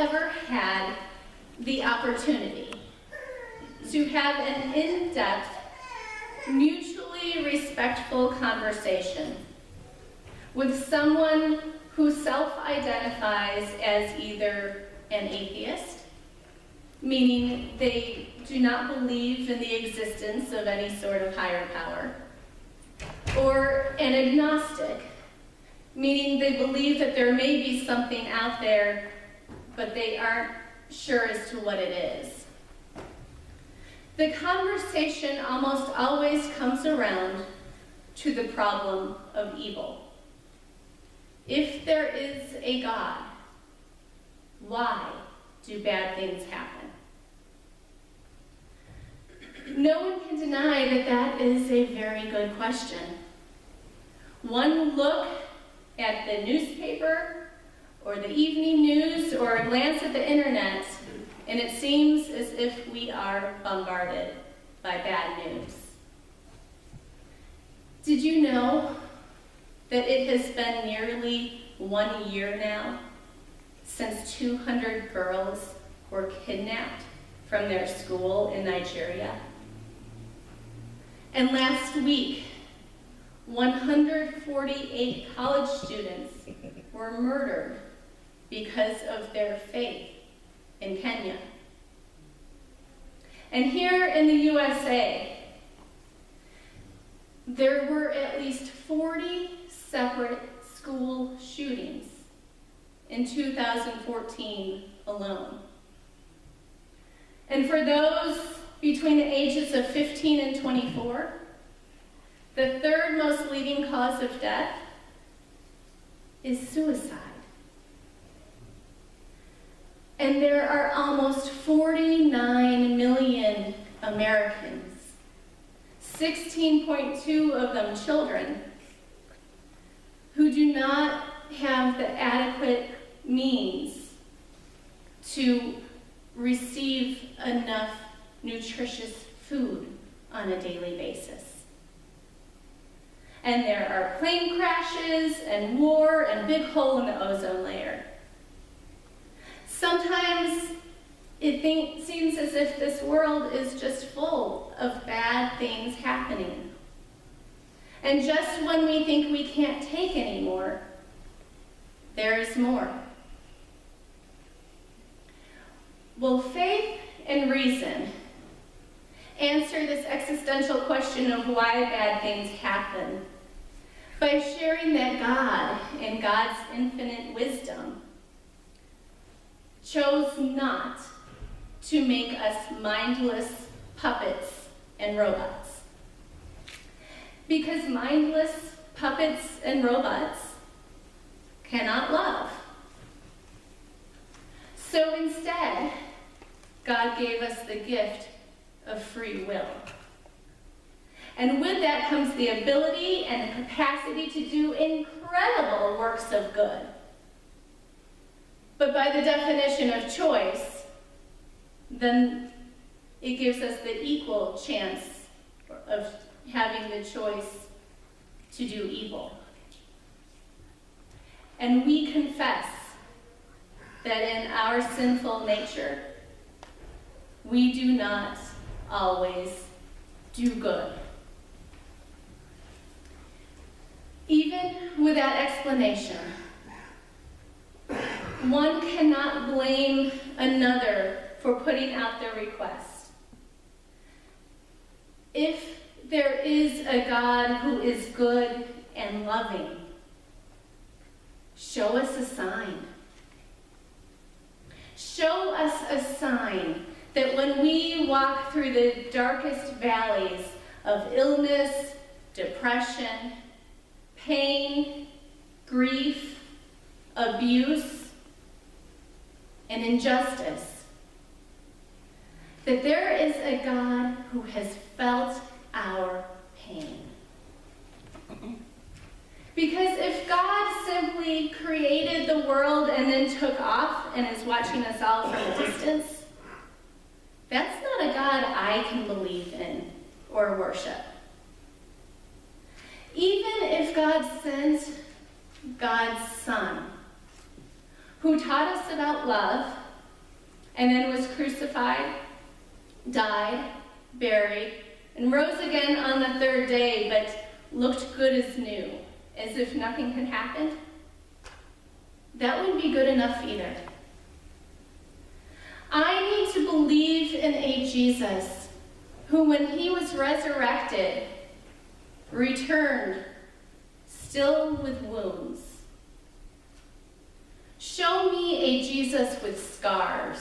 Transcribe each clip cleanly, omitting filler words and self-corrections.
ever had the opportunity to have an in-depth, mutually respectful conversation with someone who self-identifies as either an atheist, meaning they do not believe in the existence of any sort of higher power, or an agnostic, meaning they believe that there may be something out there, but they aren't sure as to what it is. The conversation almost always comes around to the problem of evil. If there is a God, why do bad things happen? No one can deny that that is a very good question. One look at the newspaper or the evening news or a glance at the internet, and it seems as if we are bombarded by bad news. Did you know that it has been nearly 1 year now since 200 girls were kidnapped from their school in Nigeria? And last week, 148 college students were murdered because of their faith in Kenya. And here in the USA, there were at least 40 separate school shootings in 2014 alone. And for those between the ages of 15 and 24, the third most leading cause of death is suicide. And there are almost 49 million Americans, 16.2 of them children, who do not have the adequate means to receive enough nutritious food on a daily basis. And there are plane crashes and war and big hole in the ozone layer. Sometimes it seems as if this world is just full of bad things happening. And just when we think we can't take anymore, there is more. Will faith and reason answer this existential question of why bad things happen by sharing that God, in God's infinite wisdom, chose not to make us mindless puppets and robots. Because mindless puppets and robots cannot love. So instead, God gave us the gift of free will. And with that comes the ability and the capacity to do incredible works of good. But by the definition of choice, then it gives us the equal chance of having the choice to do evil. And we confess that in our sinful nature, we do not always do good. Even with that explanation, one cannot blame another for putting out their request. If there is a God who is good and loving, show us a sign. Show us a sign that when we walk through the darkest valleys of illness, depression, pain, grief, abuse, and injustice, that there is a God who has felt our pain. Because if God simply created the world and then took off and is watching us all from a distance, that's not a God I can believe in or worship. Even if God sent God's Son, who taught us about love and then was crucified, died, buried, and rose again on the third day, but looked good as new, as if nothing had happened, that wouldn't be good enough either. I need to believe in a Jesus who, when he was resurrected, returned, still with wounds. Show me a Jesus with scars.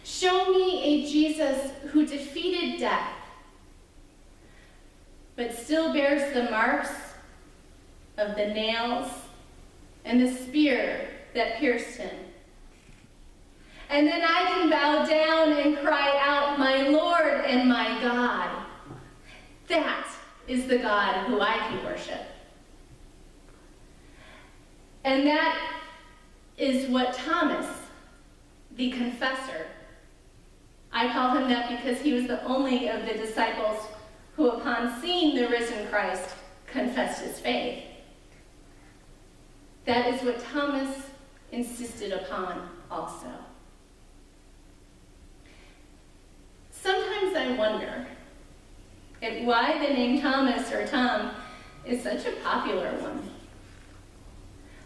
Show me a Jesus who defeated death, but still bears the marks of the nails and the spear that pierced him. And then I can bow down and cry out, "My Lord and my God." That is the God who I can worship. And that is what Thomas, the confessor, I call him that because he was the only of the disciples who, upon seeing the risen Christ, confessed his faith. That is what Thomas insisted upon also. Sometimes I wonder at why the name Thomas or Tom is such a popular one.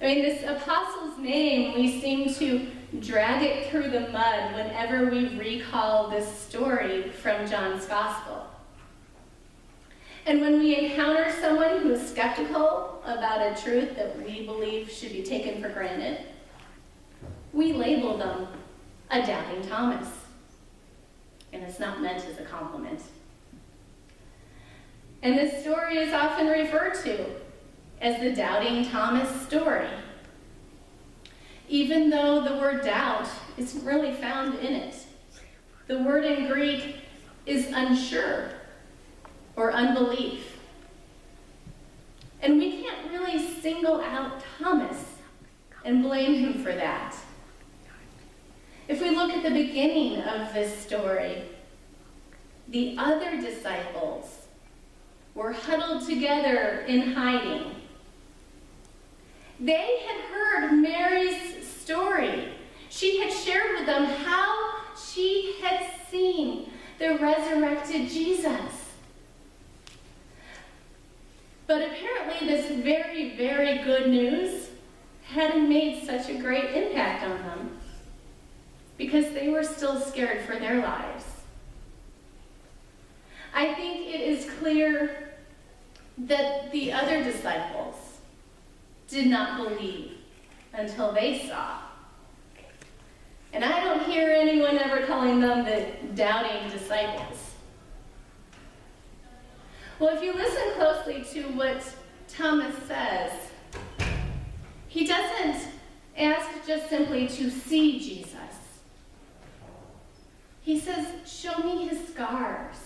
I mean, this apostle's name, we seem to drag it through the mud whenever we recall this story from John's Gospel. And when we encounter someone who is skeptical about a truth that we believe should be taken for granted, we label them a doubting Thomas. And it's not meant as a compliment. And this story is often referred to as the doubting Thomas story, even though the word doubt isn't really found in it. The word in Greek is unsure or unbelief. And we can't really single out Thomas and blame him for that. If we look at the beginning of this story, the other disciples were huddled together in hiding. They had heard Mary's story. She had shared with them how she had seen the resurrected Jesus. But apparently this very, very good news hadn't made such a great impact on them because they were still scared for their lives. I think it is clear that the other disciples did not believe until they saw. And I don't hear anyone ever calling them the doubting disciples. Well, if you listen closely to what Thomas says, he doesn't ask just simply to see Jesus. He says, "Show me his scars."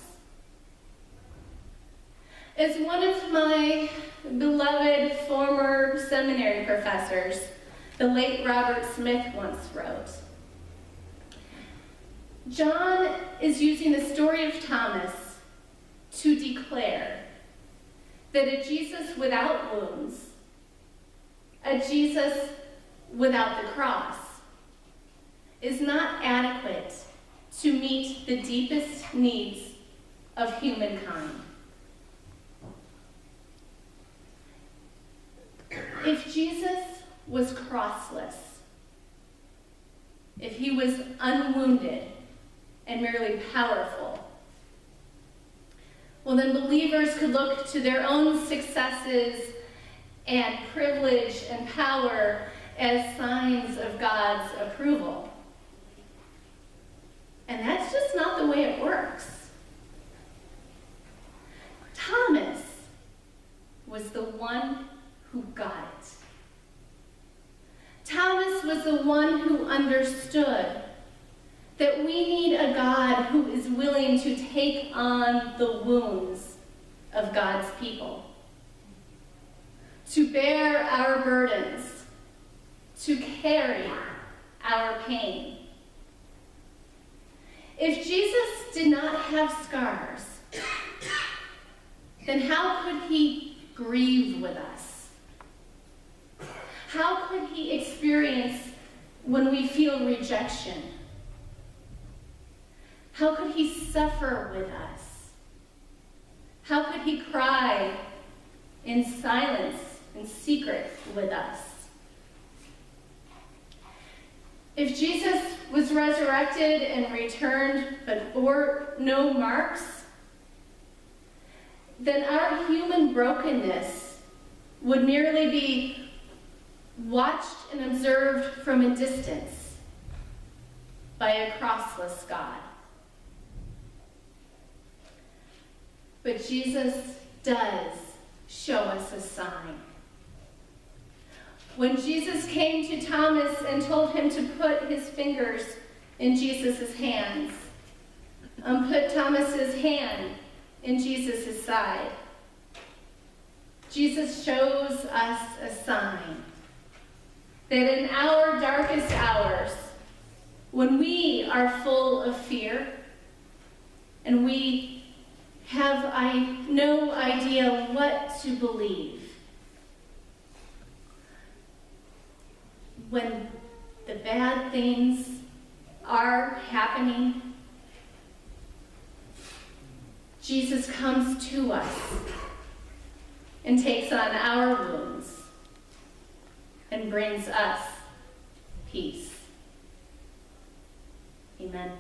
As one of my beloved former seminary professors, the late Robert Smith, once wrote, John is using the story of Thomas to declare that a Jesus without wounds, a Jesus without the cross, is not adequate to meet the deepest needs of humankind. If Jesus was crossless, if he was unwounded and merely powerful, well, then believers could look to their own successes and privilege and power as signs of God's approval. And that's just not the way it works. Thomas was the one who got it. Thomas was the one who understood that we need a God who is willing to take on the wounds of God's people, to bear our burdens, to carry our pain. If Jesus did not have scars, then how could he grieve with us? How could he experience when we feel rejection? How could he suffer with us? How could he cry in silence, in secret with us? If Jesus was resurrected and returned but bore no marks, then our human brokenness would merely be watched and observed from a distance by a crossless God. But Jesus does show us a sign. When Jesus came to Thomas and told him to put his fingers in Jesus' hands, put Thomas's hand in Jesus' side, Jesus shows us a sign that in our darkest hours, when we are full of fear and we have no idea what to believe, when the bad things are happening, Jesus comes to us and takes on our wounds and brings us peace. Amen.